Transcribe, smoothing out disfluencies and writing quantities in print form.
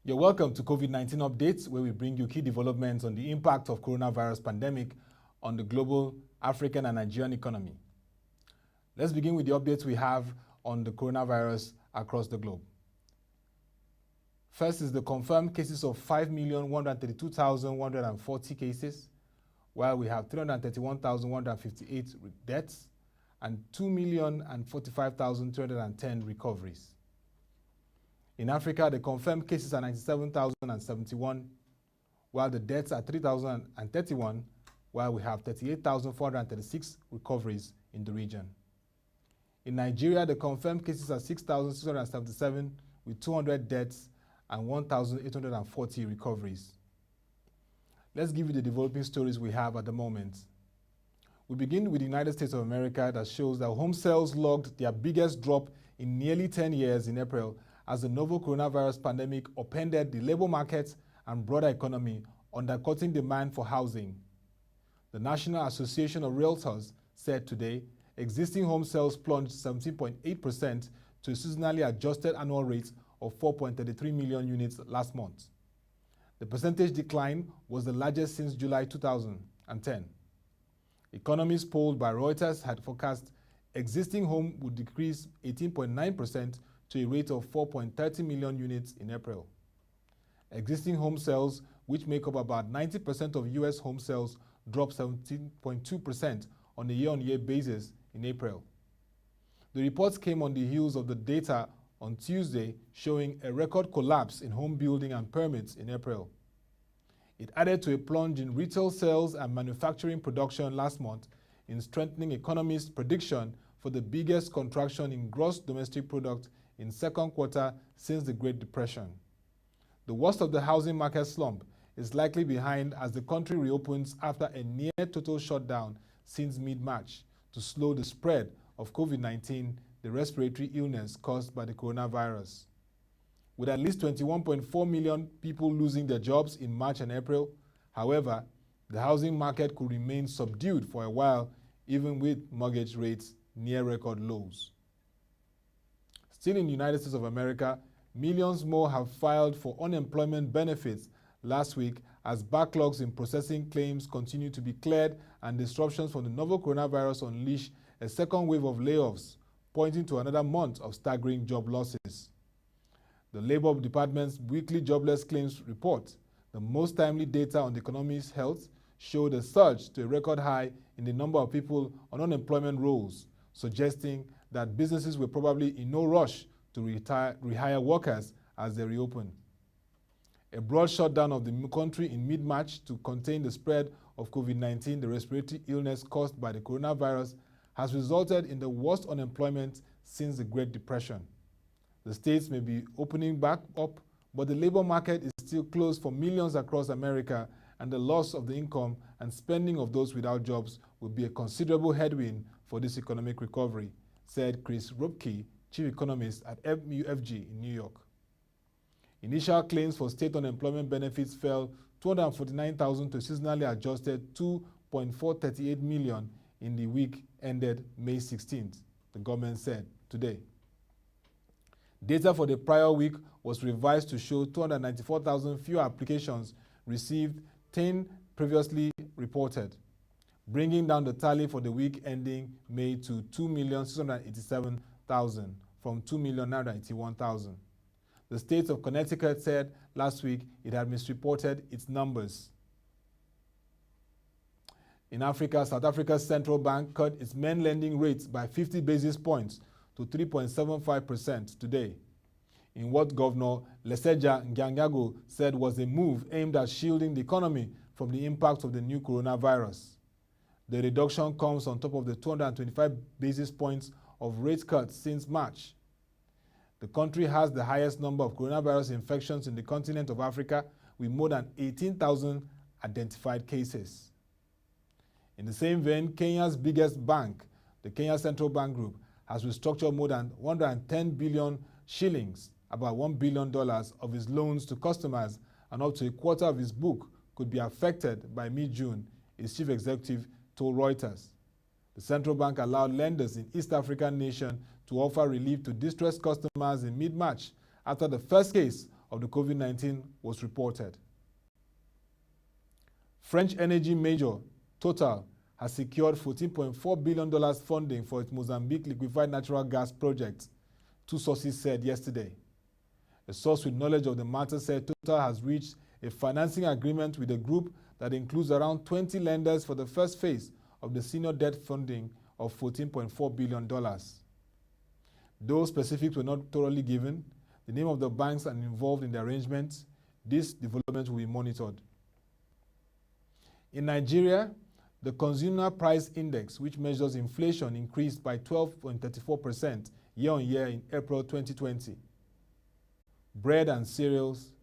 You're welcome to COVID-19 Updates, where we bring you key developments on the impact of coronavirus pandemic on the global, African, and Nigerian economy. Let's begin with the updates we have on the coronavirus across the globe. First is the confirmed cases of 5,132,140 cases, while we have 331,158 deaths and 2,045,210 recoveries. In Africa, the confirmed cases are 97,071, while the deaths are 3,031, while we have 38,436 recoveries in the region. In Nigeria, the confirmed cases are 6,677, with 200 deaths and 1,840 recoveries. Let's give you the developing stories we have at the moment. We begin with the United States of America, that shows that home sales logged their biggest drop in nearly 10 years in April, as the novel coronavirus pandemic upended the labor market and broader economy, undercutting demand for housing. The National Association of Realtors said today existing home sales plunged 17.8% to a seasonally adjusted annual rate of 4.33 million units last month. The percentage decline was the largest since July 2010. Economists polled by Reuters had forecast existing home would decrease 18.9% to a rate of 4.30 million units in April. Existing home sales, which make up about 90% of U.S. home sales, dropped 17.2% on a year-on-year basis in April. The reports came on the heels of the data on Tuesday showing a record collapse in home building and permits in April. It added to a plunge in retail sales and manufacturing production last month, in strengthening economists' prediction for the biggest contraction in gross domestic product in second quarter since the Great Depression. The worst of the housing market slump is likely behind as the country reopens after a near-total shutdown since mid-March to slow the spread of COVID-19, the respiratory illness caused by the coronavirus. With at least 21.4 million people losing their jobs in March and April, however, the housing market could remain subdued for a while, even with mortgage rates near record lows. Still in the United States of America, millions more have filed for unemployment benefits last week as backlogs in processing claims continue to be cleared and disruptions from the novel coronavirus unleash a second wave of layoffs, pointing to another month of staggering job losses. The Labor Department's weekly jobless claims report, the most timely data on the economy's health, showed a surge to a record high in the number of people on unemployment rolls, suggesting that businesses were probably in no rush to rehire workers as they reopen. A broad shutdown of the country in mid-March to contain the spread of COVID-19, the respiratory illness caused by the coronavirus, has resulted in the worst unemployment since the Great Depression. The states may be opening back up, but the labor market is still closed for millions across America, and the loss of the income and spending of those without jobs will be a considerable headwind for this economic recovery, said Chris Rupke, chief economist at MUFG in New York. Initial claims for state unemployment benefits fell 249,000 to seasonally adjusted 2.438 million in the week ended May 16th, the government said today. Data for the prior week was revised to show 294,000 fewer applications received, 10 previously reported, bringing down the tally for the week ending May to 2,687,000 from 2,981,000. The state of Connecticut said last week it had misreported its numbers. In Africa, South Africa's central bank cut its main lending rates by 50 basis points to 3.75% today, in what Governor Leseja Nyangago said was a move aimed at shielding the economy from the impact of the new coronavirus. The reduction comes on top of the 225 basis points of rate cuts since March. The country has the highest number of coronavirus infections in the continent of Africa, with more than 18,000 identified cases. In the same vein, Kenya's biggest bank, the Kenya Central Bank Group, has restructured more than 110 billion shillings, about $1 billion of its loans to customers, and up to a quarter of its book could be affected by mid-June, its chief executive told Reuters. The central bank allowed lenders in East African nation to offer relief to distressed customers in mid-March after the first case of the COVID-19 was reported. French energy major Total has secured $14.4 billion funding for its Mozambique liquefied natural gas project, two sources said yesterday. A source with knowledge of the matter said Total has reached a financing agreement with a group that includes around 20 lenders for the first phase of the senior debt funding of $14.4 billion. Though specifics were not thoroughly given, the name of the banks and involved in the arrangement, this development will be monitored. In Nigeria, the Consumer Price Index, which measures inflation, increased by 12.34% year-on-year in April 2020. Bread and cereals,